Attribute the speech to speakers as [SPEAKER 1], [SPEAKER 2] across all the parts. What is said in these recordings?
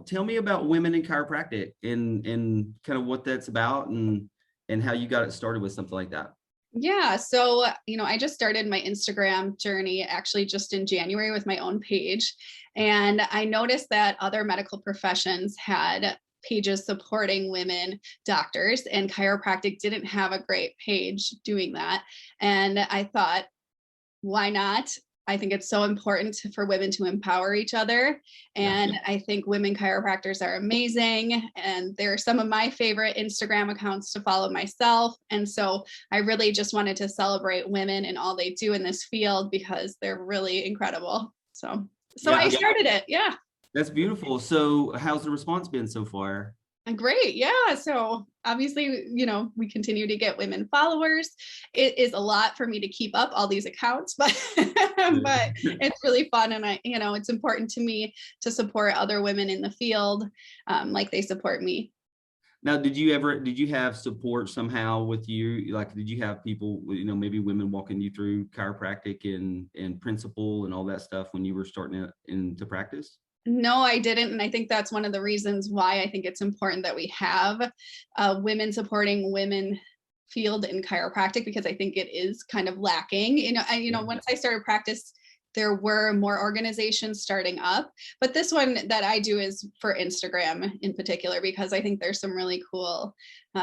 [SPEAKER 1] tell me about women in chiropractic and kind of what that's about and how you got it started with something like that.
[SPEAKER 2] Yeah. So, I just started my Instagram journey actually just in January with my own page. And I noticed that other medical professions had pages supporting women doctors, and chiropractic didn't have a great page doing that. And I thought, why not? I think it's so important for women to empower each other. And I think women chiropractors are amazing. And they're some of my favorite Instagram accounts to follow myself. And so I really just wanted to celebrate women and all they do in this field because they're really incredible. So I started it. Yeah.
[SPEAKER 1] That's beautiful. So how's the response been so far?
[SPEAKER 2] Great. Yeah. So obviously, we continue to get women followers. It is a lot for me to keep up all these accounts, but but it's really fun. And it's important to me to support other women in the field, like they support me.
[SPEAKER 1] Now, did you have support somehow with you? Like, did you have people, maybe women walking you through chiropractic and principle and all that stuff when you were starting into practice?
[SPEAKER 2] No, I didn't. And I think that's one of the reasons why I think it's important that we have women supporting women field in chiropractic, because I think it is kind of lacking. Once I started practice, there were more organizations starting up, but this one that I do is for Instagram in particular, because I think there's some really cool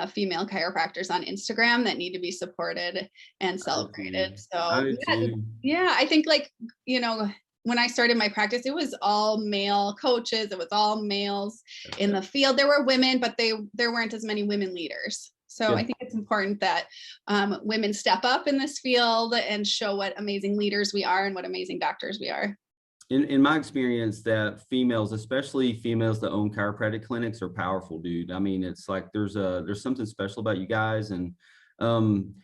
[SPEAKER 2] female chiropractors on Instagram that need to be supported and celebrated. So yeah, I think when I started my practice, it was all male coaches. It was all males in the field. There were women, but there weren't as many women leaders. So I think it's important that women step up in this field and show what amazing leaders we are and what amazing doctors we are.
[SPEAKER 1] In my experience, that females, especially females that own chiropractic clinics, are powerful, dude. I mean, it's like there's something special about you guys. And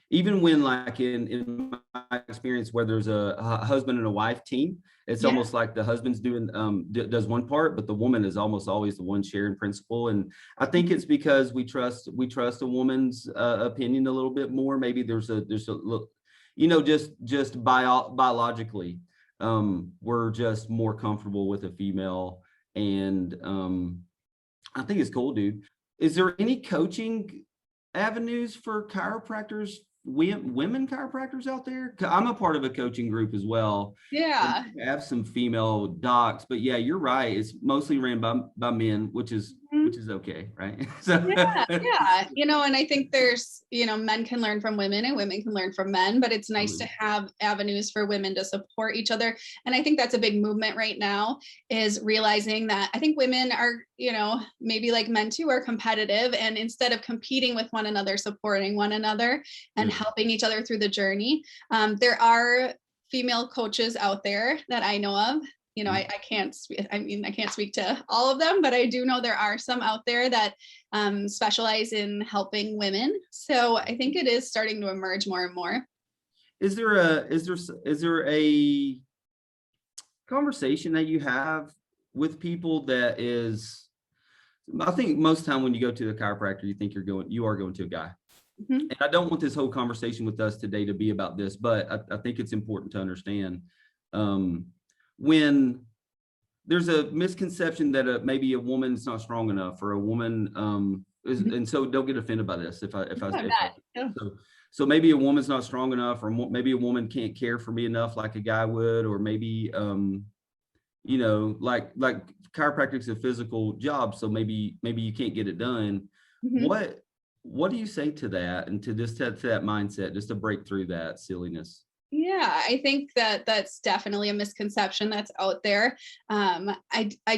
[SPEAKER 1] even when, like, in my experience, where there's a husband and a wife team, it's almost like the husband's doing does one part, but the woman is almost always the one sharing principle. And I think it's because we trust a woman's opinion a little bit more. Maybe there's a little, just biologically, we're just more comfortable with a female. And I think it's cool, dude. Is there any coaching avenues for chiropractors, women chiropractors out there? I'm a part of a coaching group as well.
[SPEAKER 2] Yeah.
[SPEAKER 1] We have some female docs, but yeah, you're right. It's mostly ran by men, which is okay, right? So
[SPEAKER 2] yeah. And I think there's, men can learn from women and women can learn from men, but it's nice to have avenues for women to support each other. And I think that's a big movement right now, is realizing that I think women are, maybe like men too, are competitive, and instead of competing with one another, supporting one another and helping each other through the journey. There are female coaches out there that I know of. I can't speak to all of them, but I do know there are some out there that specialize in helping women. So I think it is starting to emerge more and more.
[SPEAKER 1] Is there a conversation that you have with people that is, I think most of the time when you go to the chiropractor, you think you are going to a guy. And I don't want this whole conversation with us today to be about this, but I think it's important to understand when there's a misconception that maybe a woman's not strong enough, or a woman and so don't get offended by this so maybe a woman's not strong enough, or maybe a woman can't care for me enough like a guy would, or maybe like chiropractic's a physical job, so maybe you can't get it done. What do you say to that, and to that mindset, just to break through that silliness?
[SPEAKER 2] Yeah, I think that that's definitely a misconception that's out there. I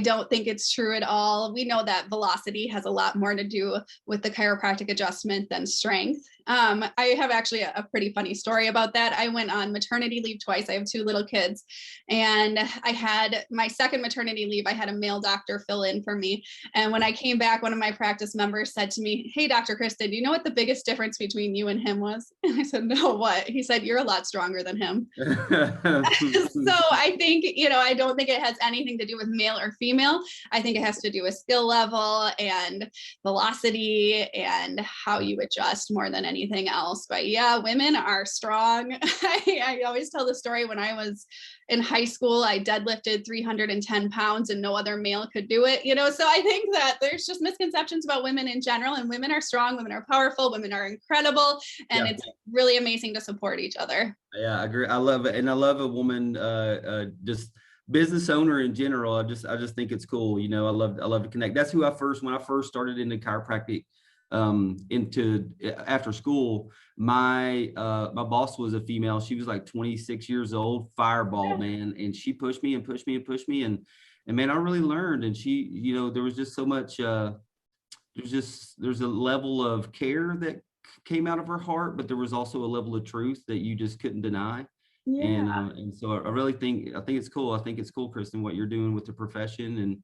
[SPEAKER 2] don't think it's true at all. We know that velocity has a lot more to do with the chiropractic adjustment than strength. I have actually a pretty funny story about that. I went on maternity leave twice. I have 2 little kids, and I had my second maternity leave. I had a male doctor fill in for me. And when I came back, one of my practice members said to me, "Hey, Dr. Kristin, do you know what the biggest difference between you and him was?" And I said, "No, what?" He said, "You're a lot stronger than him." So I think, I don't think it has anything to do with male or female. I think it has to do with skill level and velocity and how you adjust more than anything else. But yeah, women are strong. I always tell the story when I was in high school, I deadlifted 310 pounds and no other male could do it, so I think that there's just misconceptions about women in general, and women are strong, women are powerful, women are incredible, and it's really amazing to support each other.
[SPEAKER 1] Yeah, I agree. I love it. And I love a woman, just business owner in general. I just think it's cool. I love to connect. That's who when I first started into chiropractic, after school, my boss was a female. She was like 26 years old, fireball, man. And she pushed me and pushed me and pushed me. And man, I really learned. And she, there was just so much, there's a level of care that came out of her heart, but there was also a level of truth that you just couldn't deny. And so I really think it's cool. I think it's cool, Kristin, what you're doing with the profession, and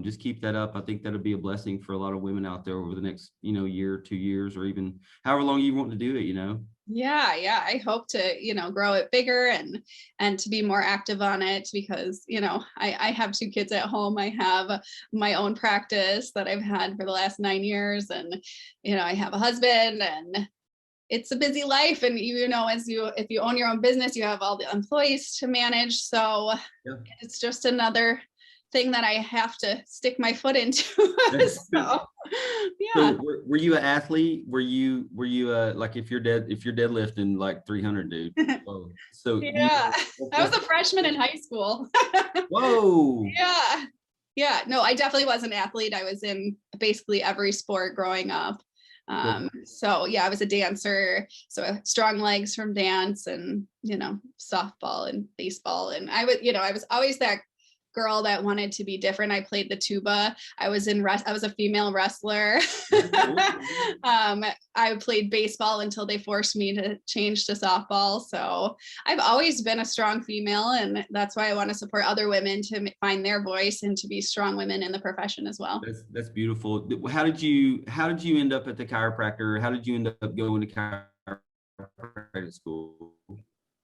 [SPEAKER 1] just keep that up. I think that'll be a blessing for a lot of women out there over the next, year, 2 years, or even however long you want to do it,
[SPEAKER 2] Yeah. I hope to, grow it bigger and to be more active on it, because, I have 2 kids at home. I have my own practice that I've had for the last 9 years. And, I have a husband, and it's a busy life. And, if you own your own business, you have all the employees to manage. So it's just another thing that I have to stick my foot into. So, yeah.
[SPEAKER 1] So were you an athlete? Were you like, if you're deadlifting like 300, dude? Whoa. So
[SPEAKER 2] yeah, I was a freshman in high school.
[SPEAKER 1] Whoa.
[SPEAKER 2] Yeah. No, I definitely was an athlete. I was in basically every sport growing up. So yeah, I was a dancer, so strong legs from dance, and softball and baseball, and I was always that girl that wanted to be different. I played the tuba. I was a female wrestler. I played baseball until they forced me to change to softball. So I've always been a strong female, and that's why I want to support other women to find their voice and to be strong women in the profession as well.
[SPEAKER 1] That's beautiful. How did you end up at the chiropractor? How did you end up going to chiropractic school?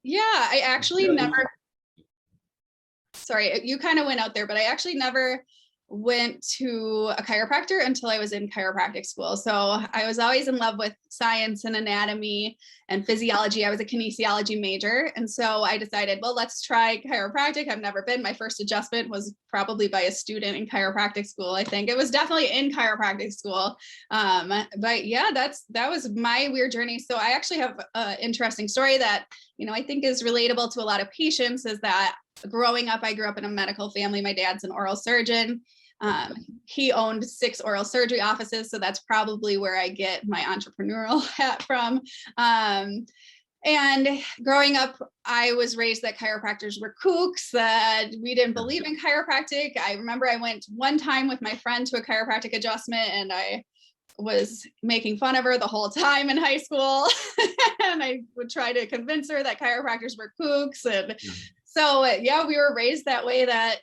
[SPEAKER 2] Yeah, I actually never. Sorry, you kind of went out there, but I actually never went to a chiropractor until I was in chiropractic school. So I was always in love with science and anatomy and physiology. I was a kinesiology major. And so I decided, well, let's try chiropractic. I've never been. My first adjustment was probably by a student in chiropractic school. I think it was definitely in chiropractic school. But yeah, that was my weird journey. So I actually have an interesting story that, I think is relatable to a lot of patients, is that growing up, I grew up in a medical family. My dad's an oral surgeon. He owned 6 oral surgery offices. So that's probably where I get my entrepreneurial hat from. And growing up, I was raised that chiropractors were kooks, that we didn't believe in chiropractic. I remember I went one time with my friend to a chiropractic adjustment, and I was making fun of her the whole time in high school. And I would try to convince her that chiropractors were kooks. And so, yeah, we were raised that way, that,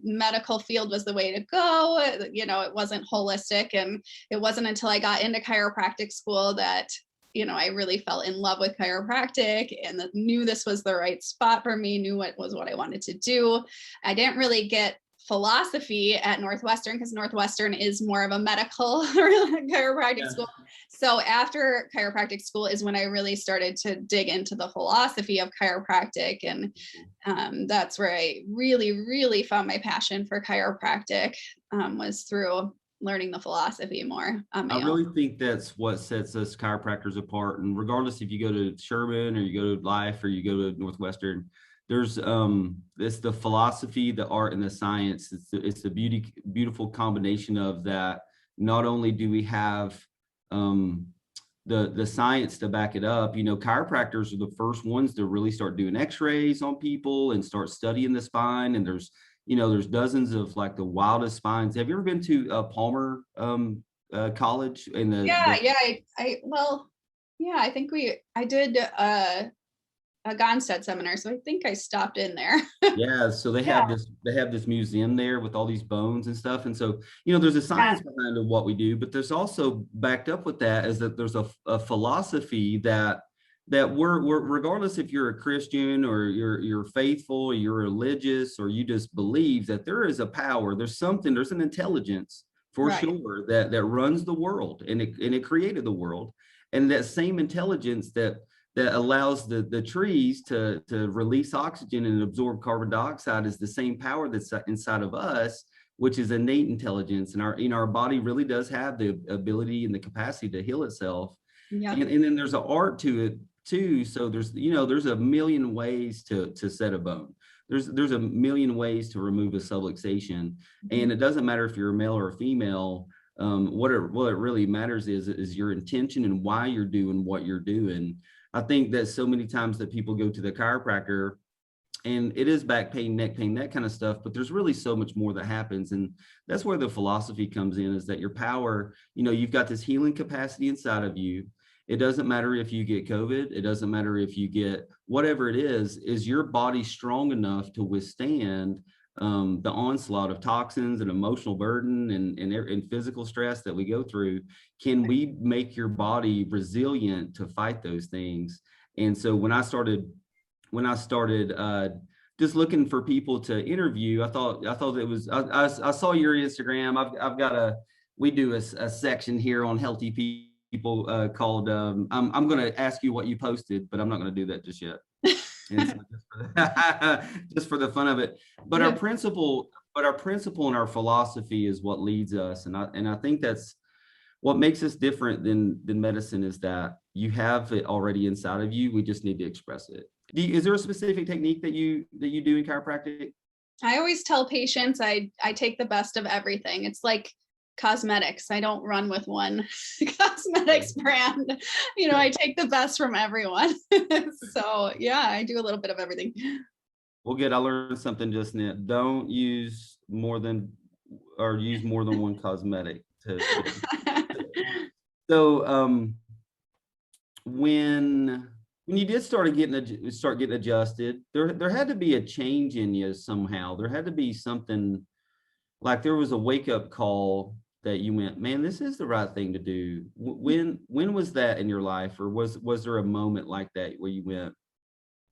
[SPEAKER 2] medical field was the way to go. It wasn't holistic. And it wasn't until I got into chiropractic school that, I really fell in love with chiropractic and knew this was the right spot for me, knew what I wanted to do. I didn't really get philosophy at Northwestern, because Northwestern is more of a medical chiropractic school. So after chiropractic school is when I really started to dig into the philosophy of chiropractic. And that's where I really, really found my passion for chiropractic, was through learning the philosophy more on my own.
[SPEAKER 1] I really think that's what sets us chiropractors apart. And regardless if you go to Sherman or you go to Life or you go to Northwestern, there's it's the philosophy, the art, and the science. It's the beautiful combination of that. Not only do we have the science to back it up, chiropractors are the first ones to really start doing x-rays on people and start studying the spine. And there's dozens of like the wildest spines. Have you ever been to Palmer College?
[SPEAKER 2] I think I did a Gonstead seminar, so I think I stopped in there.
[SPEAKER 1] Yeah, so they have this museum there with all these bones and stuff, and so there's a science behind what we do, but there's also backed up with that is that there's a philosophy that we're regardless if you're a Christian or you're faithful, or you're religious, or you just believe that there is a power, there's an intelligence for sure that runs the world, and it created the world. And that same intelligence that allows the trees to release oxygen and absorb carbon dioxide is the same power that's inside of us, which is innate intelligence. And our body really does have the ability and the capacity to heal itself.
[SPEAKER 2] Yeah.
[SPEAKER 1] And then there's an art to it too. So there's a million ways to set a bone. There's a million ways to remove a subluxation, and it doesn't matter if you're a male or a female. What it really matters is your intention and why you're doing what you're doing. I think that so many times that people go to the chiropractor and it is back pain, neck pain, that kind of stuff, but there's really so much more that happens. And that's where the philosophy comes in, is that your power, you've got this healing capacity inside of you. It doesn't matter if you get COVID. It doesn't matter if you get whatever it is your body strong enough to withstand the onslaught of toxins and emotional burden and physical stress that we go through? Can we make your body resilient to fight those things? And so when I started just looking for people to interview, I thought it was, I saw your Instagram. We do a section here on healthy people called, I'm going to ask you what you posted, but I'm not going to do that just yet. And so just for the fun of it. But our principle and our philosophy is what leads us. And I think that's what makes us different than medicine, is that you have it already inside of you. We just need to express it. Is there a specific technique that you do in chiropractic?
[SPEAKER 2] I always tell patients I take the best of everything. It's like cosmetics. I don't run with one cosmetics brand. I take the best from everyone. So yeah, I do a little bit of everything.
[SPEAKER 1] Well, good. I learned something just now. Don't use more than one cosmetic. So when you did start getting adjusted, there had to be a change in you somehow. There had to be something, like there was a wake up call that you went, man, this is the right thing to do. When was that in your life, or was there a moment like that where you went,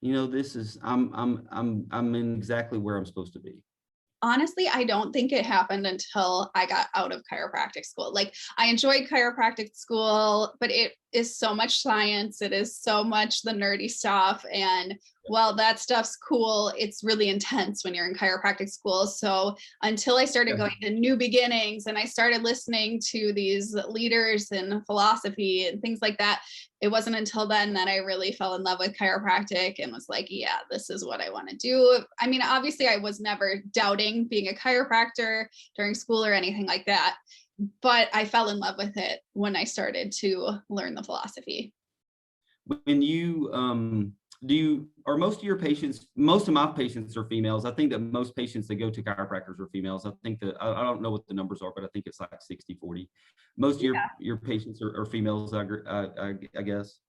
[SPEAKER 1] this is, I'm in exactly where I'm supposed to be?
[SPEAKER 2] Honestly, I don't think it happened until I got out of chiropractic school. Like, I enjoyed chiropractic school, but it is so much science. It is so much the nerdy stuff. And while that stuff's cool, it's really intense when you're in chiropractic school. So until I started going to New Beginnings and I started listening to these leaders in philosophy and things like that, it wasn't until then that I really fell in love with chiropractic and was like, yeah, this is what I want to do. I mean, obviously I was never doubting being a chiropractor during school or anything like that, but I fell in love with it when I started to learn the philosophy.
[SPEAKER 1] When you, most of my patients are females. I think that most patients that go to chiropractors are females. I think that, I don't know what the numbers are, but I think it's like 60-40. Most of your patients are females, I guess.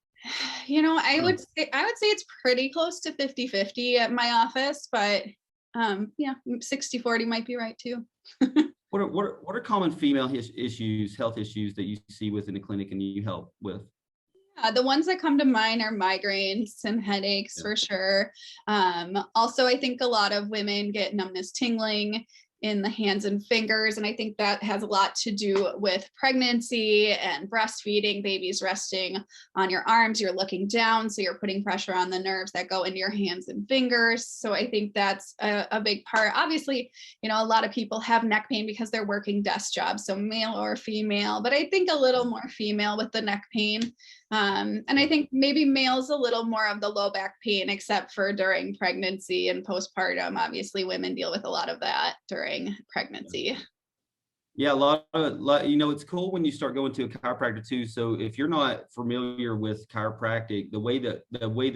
[SPEAKER 2] I would say it's pretty close to 50-50 at my office, but 60-40 might be right too.
[SPEAKER 1] What are common female health issues that you see within the clinic and you help with?
[SPEAKER 2] The ones that come to mind are migraines and headaches for sure. Also, I think a lot of women get numbness, tingling in the hands and fingers. And I think that has a lot to do with pregnancy and breastfeeding, babies resting on your arms, you're looking down, so you're putting pressure on the nerves that go into your hands and fingers. So I think that's a big part. Obviously, a lot of people have neck pain because they're working desk jobs, so male or female, but I think a little more female with the neck pain. And I think maybe males a little more of the low back pain, except for during pregnancy and postpartum. Obviously, women deal with a lot of that during pregnancy.
[SPEAKER 1] Yeah, a lot, it's cool when you start going to a chiropractor too. So if you're not familiar with chiropractic, the way that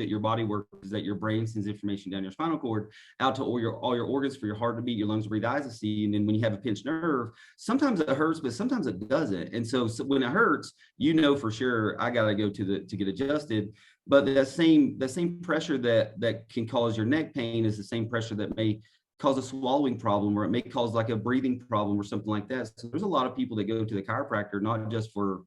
[SPEAKER 1] your body works is that your brain sends information down your spinal cord out to all your organs, for your heart to beat, your lungs to breathe, eyes to see. And then when you have a pinched nerve, sometimes it hurts, but sometimes it doesn't. And so when it hurts, for sure I got to go to get adjusted. But that same pressure that can cause your neck pain is the same pressure that may cause a swallowing problem, or it may cause like a breathing problem or something like that. So there's a lot of people that go to the chiropractor not just for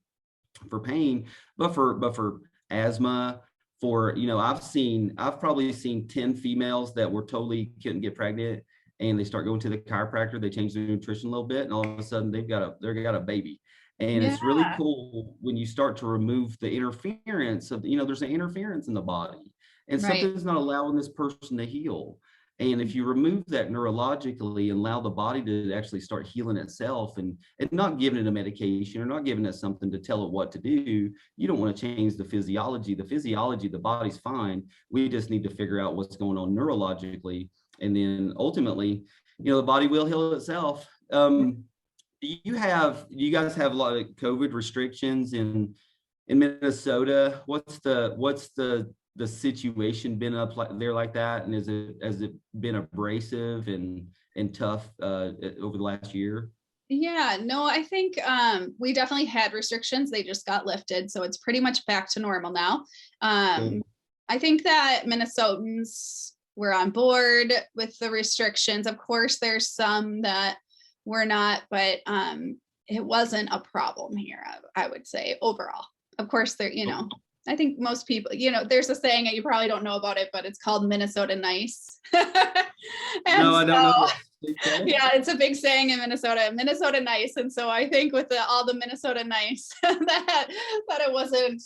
[SPEAKER 1] pain, but for asthma, for I've probably seen 10 females that were totally couldn't get pregnant, and they start going to the chiropractor, they change their nutrition a little bit, and all of a sudden they've got a baby. And
[SPEAKER 2] Yeah.
[SPEAKER 1] it's really cool when you start to remove the interference of, there's an interference in the body and
[SPEAKER 2] Right.
[SPEAKER 1] something's not allowing this person to heal. And if you remove that neurologically and allow the body to actually start healing itself and not giving it a medication or not giving it something to tell it what to do, you don't want to change the physiology. The physiology, the body's fine. We just need to figure out what's going on neurologically. And then ultimately, the body will heal itself. Do you guys have a lot of COVID restrictions in Minnesota? What's the situation been up there like that? And has it been abrasive and tough over the last year?
[SPEAKER 2] Yeah, no, I think we definitely had restrictions. They just got lifted. So it's pretty much back to normal now.
[SPEAKER 1] Cool.
[SPEAKER 2] I think that Minnesotans were on board with the restrictions. Of course, there's some that were not, but it wasn't a problem here, I would say, overall. Of course, there, I think most people, there's a saying, you probably don't know about it, but it's called Minnesota nice.
[SPEAKER 1] No, I don't know.
[SPEAKER 2] Yeah, it's a big saying in Minnesota nice. And so I think with all the Minnesota nice, that it wasn't,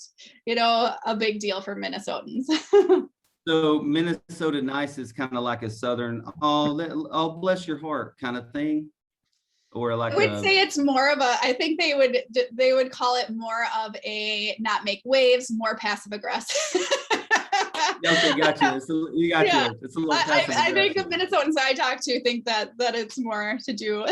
[SPEAKER 2] a big deal for Minnesotans.
[SPEAKER 1] So Minnesota nice is kind of like a Southern, oh, bless your heart kind of thing. Or like
[SPEAKER 2] I would say it's more of I think they would call it more of a not make waves, more passive aggressive.
[SPEAKER 1] Okay, got you. So you got you. It's a little passive
[SPEAKER 2] I think the Minnesotans I talk to think that it's more to do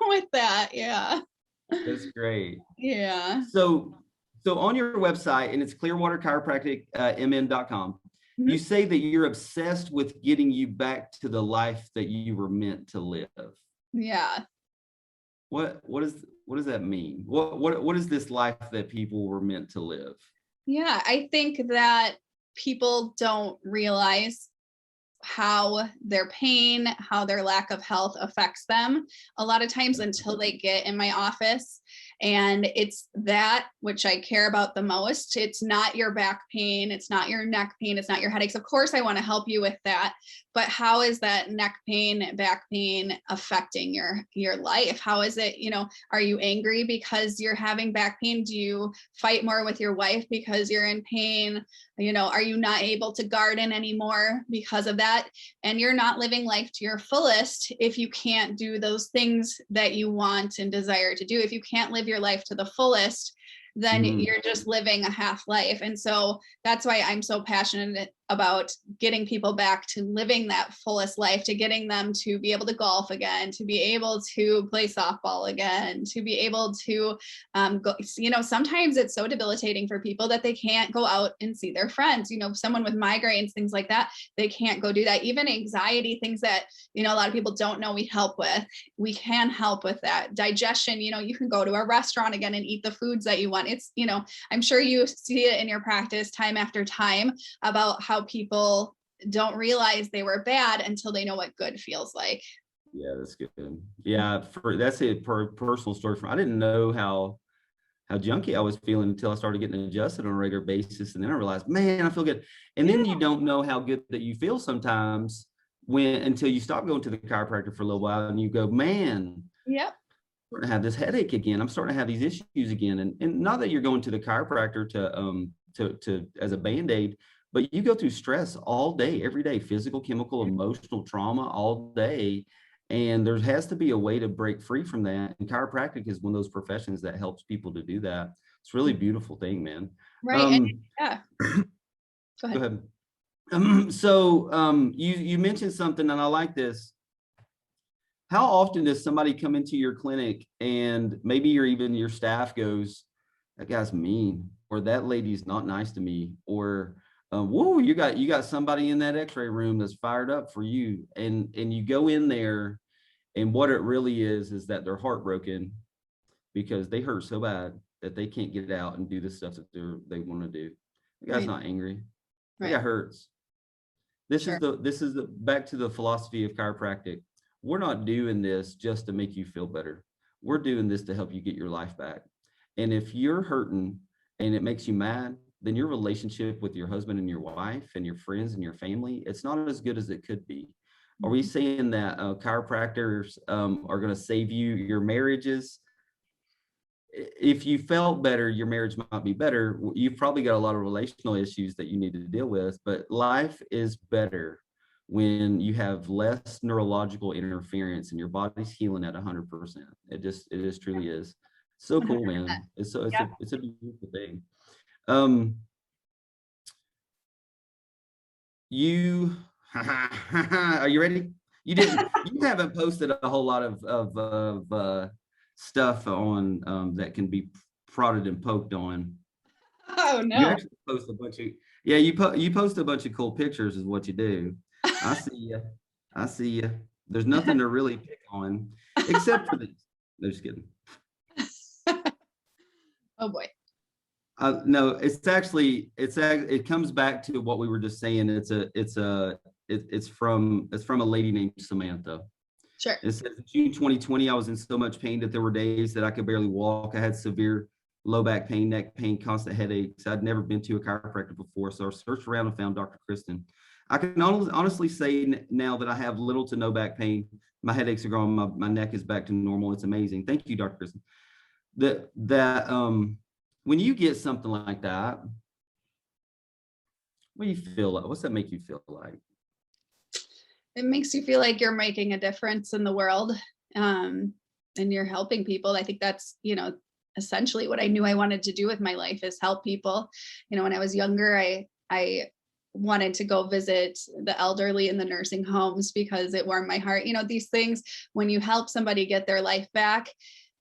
[SPEAKER 2] with that. Yeah.
[SPEAKER 1] That's great.
[SPEAKER 2] Yeah.
[SPEAKER 1] So on your website, and it's clearwaterchiropractic.mn.com,
[SPEAKER 2] Mm-hmm.
[SPEAKER 1] you say that you're obsessed with getting you back to the life that you were meant to live.
[SPEAKER 2] Yeah.
[SPEAKER 1] What does that mean? What is this life that people were meant to live?
[SPEAKER 2] Yeah, I think that people don't realize how their pain, how their lack of health affects them a lot of times until they get in my office. And it's that which I care about the most. It's not your back pain. It's not your neck pain. It's not your headaches. Of course, I want to help you with that. But how is that neck pain, back pain affecting your life? How is it, are you angry because you're having back pain? Do you fight more with your wife because you're in pain? Are you not able to garden anymore because of that? And you're not living life to your fullest if you can't do those things that you want and desire to do. If you can't live your life to the fullest, then you're just living a half life. And so that's why I'm so passionate about getting people back to living that fullest life, to getting them to be able to golf again, to be able to play softball again, to be able to go, sometimes it's so debilitating for people that they can't go out and see their friends, someone with migraines, things like that, they can't go do that. Even anxiety, things that, a lot of people don't know we help with, we can help with that. Digestion, you can go to a restaurant again and eat the foods that you want. It's, I'm sure you see it in your practice time after time about how people don't realize they were bad until they know what good feels like.
[SPEAKER 1] Yeah, that's good. Yeah, that's a personal story I didn't know how junky I was feeling until I started getting adjusted on a regular basis. And then I realized, man, I feel good. And then you don't know how good that you feel sometimes until you stop going to the chiropractor for a little while and you go, man,
[SPEAKER 2] yep,
[SPEAKER 1] I'm starting to have this headache again. I'm starting to have these issues again. And not that you're going to the chiropractor to as a Band-Aid, but you go through stress all day, every day, physical, chemical, emotional trauma all day. And there has to be a way to break free from that. And chiropractic is one of those professions that helps people to do that. It's a really beautiful thing, man.
[SPEAKER 2] Right. Yeah.
[SPEAKER 1] Go ahead. You mentioned something, and I like this. How often does somebody come into your clinic and maybe your staff goes, that guy's mean, or that lady's not nice to me, or whoa, you got somebody in that x-ray room that's fired up for you, and you go in there, and what it really is that they're heartbroken because they hurt so bad that they can't get out and do the stuff that they want to do. The guy's not angry. The guy hurts. This is the back to the philosophy of chiropractic. We're not doing this just to make you feel better. We're doing this to help you get your life back. And if you're hurting and it makes you mad, then your relationship with your husband and your wife and your friends and your family, it's not as good as it could be. Are we saying that chiropractors are going to save your marriages if you felt better, your marriage might be better. You've probably got a lot of relational issues that you need to deal with, but life is better when you have less neurological interference and your body's healing at 100%. It just truly is. So cool, man. It's a beautiful thing. You are you ready? You haven't posted a whole lot of stuff on that can be prodded and poked on.
[SPEAKER 2] Oh no.
[SPEAKER 1] You actually post a bunch of you post a bunch of cool pictures is what you do. I see you. I see you. There's nothing to really pick on except for these. No, just kidding.
[SPEAKER 2] Oh boy.
[SPEAKER 1] No, it comes back to what we were just saying. It's from a lady named Samantha.
[SPEAKER 2] Sure.
[SPEAKER 1] It says June 2020, I was in so much pain that there were days that I could barely walk. I had severe low back pain, neck pain, constant headaches. I'd never been to a chiropractor before, so I searched around and found Dr. Kristin. I can honestly say now that I have little to no back pain. My headaches are gone. My neck is back to normal. It's amazing. Thank you, Dr. Kristin. When you get something like that, what do you feel like? What's that make you feel like?
[SPEAKER 2] It makes you feel like you're making a difference in the world, and you're helping people. I think that's, essentially what I knew I wanted to do with my life, is help people. When I was younger, I wanted to go visit the elderly in the nursing homes because it warmed my heart. These things, when you help somebody get their life back,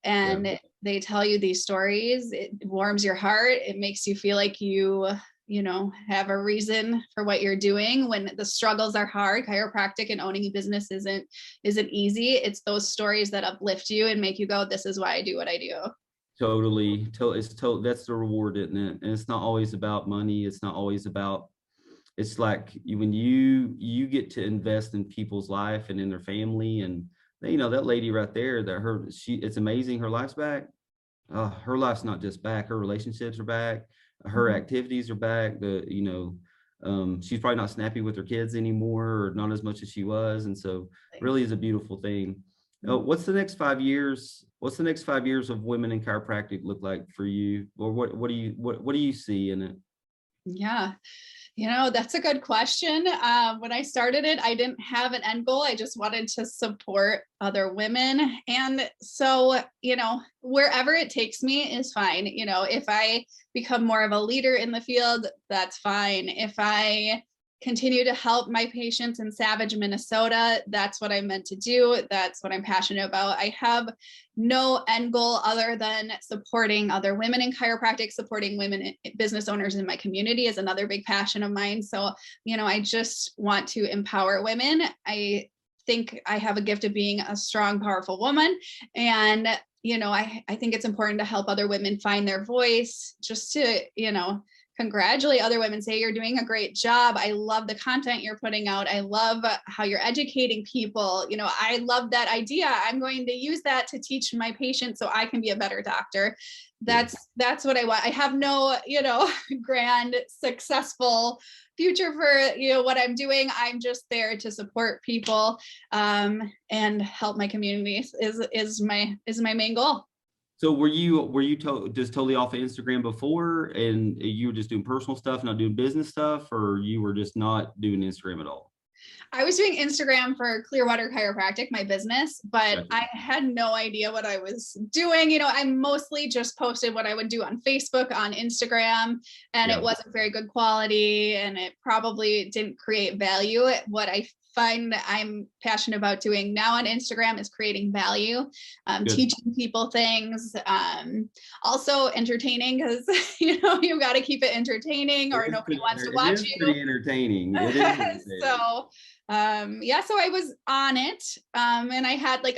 [SPEAKER 2] and they tell you these stories, it warms your heart. It makes you feel like you have a reason for what you're doing when the struggles are hard. Chiropractic and owning a business isn't easy. It's those stories that uplift you and make you go, this is why I do what I do.
[SPEAKER 1] Totally. That's the reward, isn't it? And it's not always about money. It's not always about, it's like when you get to invest in people's life and in their family, and that lady right there, it's amazing. Her life's back. Her life's not just back. Her relationships are back. Her activities are back. She's probably not snappy with her kids anymore, or not as much as she was. And so really is a beautiful thing. What's the next 5 years? What's the next 5 years of women in chiropractic look like for you? Or what do you see in it?
[SPEAKER 2] Yeah. That's a good question. When I started it, I didn't have an end goal. I just wanted to support other women. And so, wherever it takes me is fine. If I become more of a leader in the field, that's fine. If I continue to help my patients in Savage, Minnesota, that's what I'm meant to do. That's what I'm passionate about. I have no end goal other than supporting other women in chiropractic. Supporting women business owners in my community is another big passion of mine. So, I just want to empower women. I think I have a gift of being a strong, powerful woman. And, I think it's important to help other women find their voice, just to, congratulate other women, say you're doing a great job. I love the content you're putting out. I love how you're educating people. I love that idea. I'm going to use that to teach my patients so I can be a better doctor. That's what I want. I have no, grand, successful future for, what I'm doing. I'm just there to support people, and help my communities is my main goal.
[SPEAKER 1] So were you just totally off of Instagram before, and you were just doing personal stuff, not doing business stuff, or you were just not doing Instagram at all?
[SPEAKER 2] I was doing Instagram for Clearwater Chiropractic, my business, but
[SPEAKER 1] Gotcha.
[SPEAKER 2] I had no idea what I was doing. I mostly just posted what I would do on Facebook, on Instagram, and it wasn't very good quality, and it probably didn't create value. What I find I'm passionate about doing now on Instagram is creating value, teaching people things, also entertaining, because you've got to keep it entertaining or nobody wants to watch you.
[SPEAKER 1] Pretty entertaining. It is.
[SPEAKER 2] So so I was on it, and I had like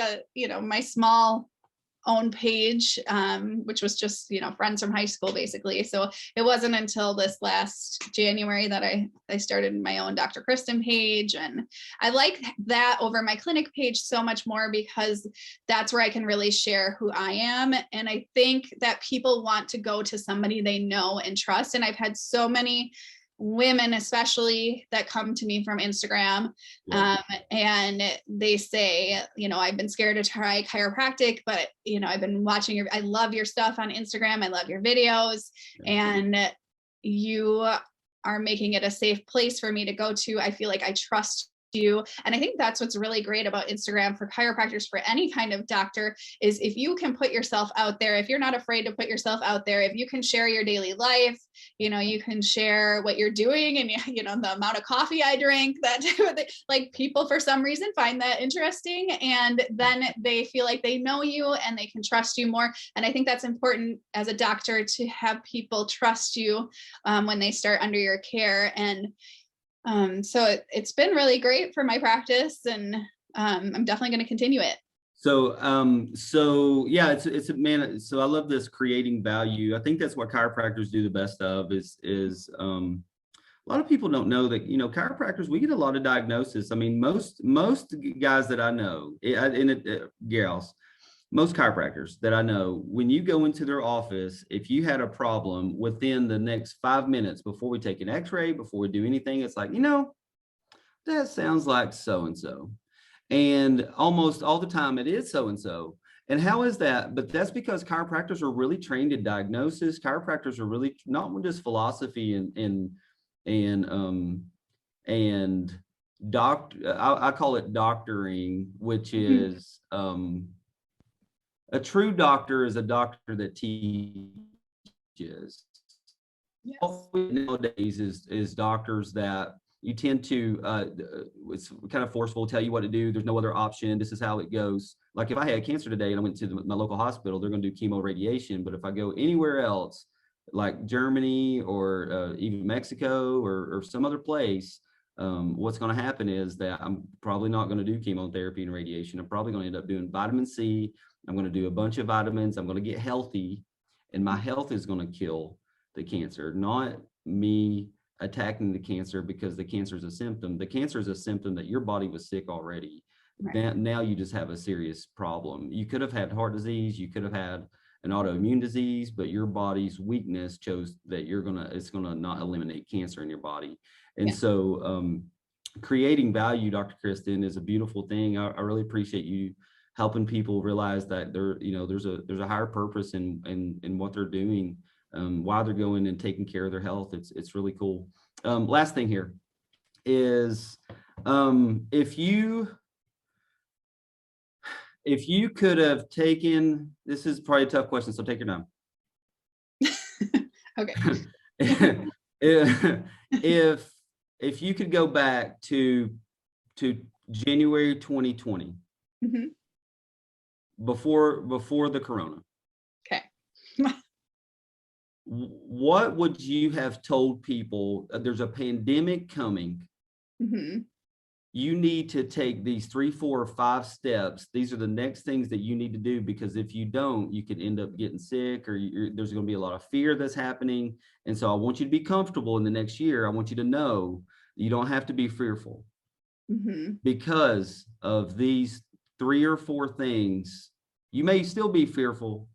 [SPEAKER 2] my small own page, which was just, friends from high school, basically. So it wasn't until this last January that I started my own Dr. Kristin page. And I like that over my clinic page so much more, because that's where I can really share who I am. And I think that people want to go to somebody they know and trust. And I've had so many women especially that come to me from Instagram,
[SPEAKER 1] Yeah.
[SPEAKER 2] and they say, I've been scared to try chiropractic, but I've been watching I love your stuff on Instagram. I love your videos, and you are making it a safe place for me to go to. I feel like I trust you. And I think that's what's really great about Instagram for chiropractors, for any kind of doctor, is if you can put yourself out there, if you're not afraid to put yourself out there, if you can share your daily life, you can share what you're doing and, the amount of coffee I drink, that type of thing. Like, people for some reason find that interesting, and then they feel like they know you and they can trust you more. And I think that's important as a doctor, to have people trust you when they start under your care. And so it's been really great for my practice, and I'm definitely going to continue it.
[SPEAKER 1] So yeah, it's a man. So I love this creating value. I think that's what chiropractors do the best of is a lot of people don't know that, chiropractors, we get a lot of diagnosis. I mean, most guys that I know, gals, most chiropractors that I know, when you go into their office, if you had a problem within the next 5 minutes before we take an x-ray, before we do anything, it's like, that sounds like so-and-so. And almost all the time it is so-and-so. And how is that? But that's because chiropractors are really trained in diagnosis. Chiropractors are really not just philosophy and I call it doctoring, which is a true doctor is a doctor that teaches.
[SPEAKER 2] Yes.
[SPEAKER 1] Nowadays is doctors that you tend to, it's kind of forceful, tell you what to do. There's no other option. This is how it goes. Like if I had cancer today and I went to my local hospital, they're going to do chemo radiation. But if I go anywhere else, like Germany or even Mexico or some other place, what's going to happen is that I'm probably not going to do chemotherapy and radiation. I'm probably going to end up doing vitamin C. I'm going to do a bunch of vitamins. I'm going to get healthy, and my health is going to kill the cancer, not me attacking the cancer because the cancer is a symptom. The cancer is a symptom that your body was sick already. Right. Now you just have a serious problem. You could have had heart disease. You could have had an autoimmune disease, but your body's weakness chose that it's going to not eliminate cancer in your body. And so creating value, Dr. Kristin, is a beautiful thing. I really appreciate you helping people realize that there's a higher purpose in what they're doing, why they're going and taking care of their health. It's really cool. Last thing here is if you could have taken, this is probably a tough question, so take your time.
[SPEAKER 2] Okay.
[SPEAKER 1] If you could go back to January 2020, before the corona,
[SPEAKER 2] okay,
[SPEAKER 1] what would you have told people? There's a pandemic coming. You need to take these 3, 4, or 5 steps. These are the next things that you need to do, because if you don't, you could end up getting sick, or there's going to be a lot of fear that's happening. And so I want you to be comfortable in the next year. I want you to know you don't have to be fearful because of these 3 or 4 things. You may still be fearful,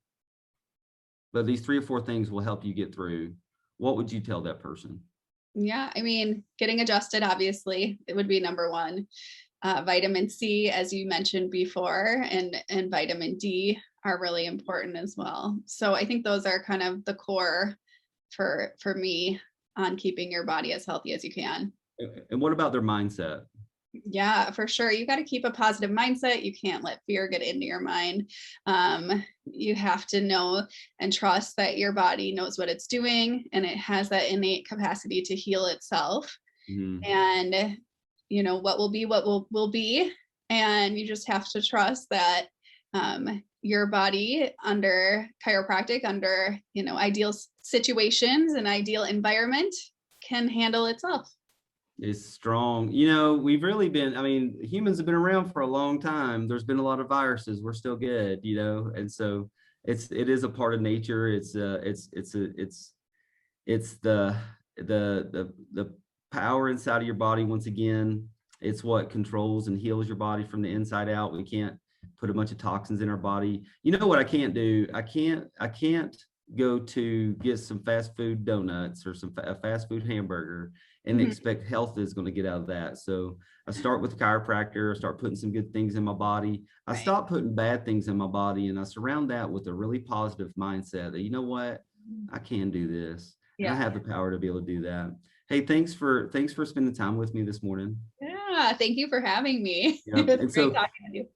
[SPEAKER 1] but these 3 or 4 things will help you get through. What would you tell that person?
[SPEAKER 2] Yeah, I mean, getting adjusted, obviously, it would be number one. Vitamin C, as you mentioned before, and vitamin D are really important as well. So I think those are kind of the core for me on keeping your body as healthy as you can.
[SPEAKER 1] And what about their mindset?
[SPEAKER 2] Yeah, for sure. You got to keep a positive mindset. You can't let fear get into your mind. You have to know and trust that your body knows what it's doing, and it has that innate capacity to heal itself. And what will be will be, and you just have to trust that your body under chiropractic, under ideal situations and ideal environment, can handle itself.
[SPEAKER 1] Is strong. We've really been, humans have been around for a long time. There's been a lot of viruses. We're still good, and so it is a part of nature. It's the power inside of your body. Once again, it's what controls and heals your body from the inside out. We can't put a bunch of toxins in our body. You know what I can't do? I can't go to get some fast food donuts or a fast food hamburger and
[SPEAKER 2] Mhm.
[SPEAKER 1] expect health is going to get out of that. So I start with a chiropractor, I start putting some good things in my body. I
[SPEAKER 2] Right.
[SPEAKER 1] stop putting bad things in my body, and I surround that with a really positive mindset that, you know what, I can do this and I
[SPEAKER 2] Yeah.
[SPEAKER 1] have the power to be able to do that. Hey, thanks for spending time with me this morning.
[SPEAKER 2] Yeah. Thank you for having me.
[SPEAKER 1] Yeah.
[SPEAKER 2] It was
[SPEAKER 1] And
[SPEAKER 2] great
[SPEAKER 1] so
[SPEAKER 2] talking with you.